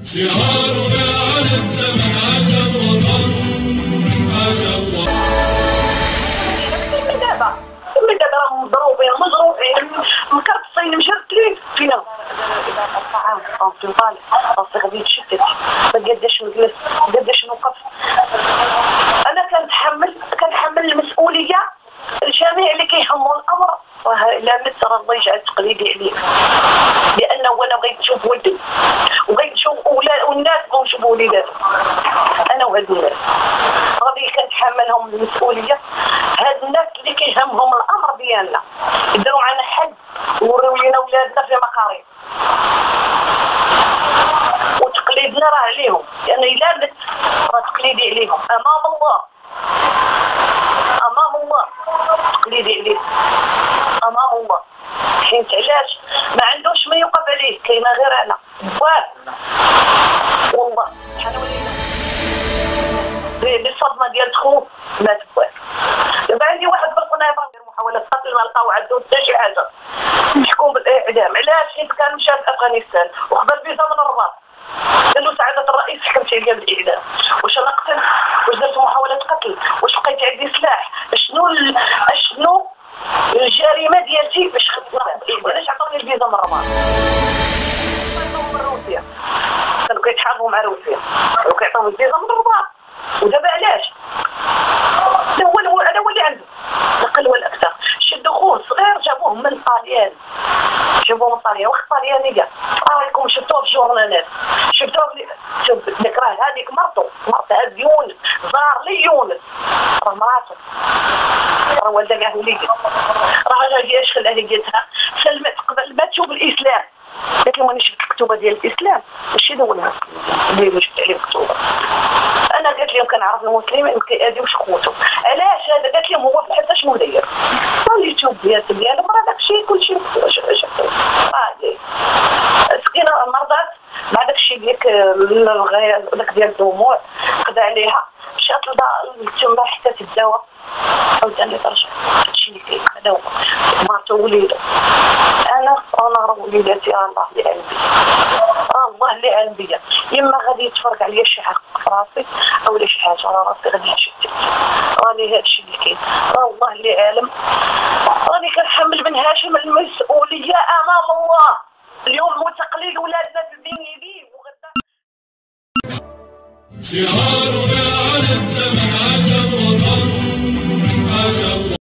شعارنا على الزمن عاش الوطن عاش الوطن. من دابا راهم مضروبين مكرطسين مجردين فينا. الطعام راسي طالع راسي غادي يتشتت ما قاداش نجلس ما قاداش نوقف. انا كنتحمل المسؤوليه. الجميع اللي كيهموا الامر لا مت راه الله يجعل تقليدي عليه، لانه انا بغيت نشوف ولدي وبغيت نشوف اولاد والناس بغاو يشوفوا وليداتهم. انا وهاد الناس غادي كنتحملهم المسؤوليه. هاد الناس اللي كيهمهم الامر ديالنا يديروا معنا حد ويوريو لينا ولادنا في مقاريض، وتقليدنا راه عليهم، لان الا مت راه تقليدي عليهم امام الله. تقليدي عليه امام الله، حيت علاش ما عندوش ما يوقف عليه، كاينه غير انا بواه والله. شحال ولينا بالصدمه ديال تخوف مات بواه. دابا عندي واحد بالقنيطره ندير محاوله قتل ما لقاو عنده حتى شي حاجه، محكوم بالاعدام. علاش؟ حيت كان مشى لافغانستان وخذ الفيزا من الرباط، قال له سعاده الرئيس حكمت عليا بالاعدام. واش انا قتلت؟ واش درت محاوله قتل؟ واش بقيت عندي سلاح؟ شنو الجريمه ديالتي باش علاش عطوني الفيزا من الرباط؟ من روسيا كانوا كيتحاربوا مع روسيا وكيعطيو الفيزا من الرباط. ودابا علاش؟ هذا هو اللي عنده الاقل والاكثر. شدوا خوه صغير جابوه من طاليان، واخا طاليانيه راكم شفتوه في الجورنالات، شفتوه ديك راه هذيك مرته هاد يونس زار لي يونس راه مراته راه والده معاه وليدي راه غادي اشكل عليتها سلمت قبل ما تشوف الاسلام. قالت لهم انا شفت الكتوبه ديال الاسلام ماشي دولها اللي شفت عليه مكتوبه. انا قالت لهم كنعرف المسلمين ما كيأذيوش خوتهم. علاش هذا؟ قالت لهم هو حتى شنو داير اليوتيوب ديالهم راه داكشي كلشي عادي. مسكينه مرضات مع داكشي ديك الغياز داك ديال الدموع خدا عليها، مشات تما حتى الدواء عاوتاني ترجع. هادشي اللي كاين هذا هو مرته ووليده. انا راه وليداتي الله اللي علم بيا، الله اللي علم بيا. اما غادي يتفرق عليا شي حق في راسي او لا شي حاجه راه راسي غادي يتشتت. راني هادشي اللي كاين راه الله اللي عالم. راني كنحمل بن هاشم المسؤوليه امام الله. اليوم هو تقليد ولادنا في الدين يدين وغدا. شعارنا على الزمن عاش الوطن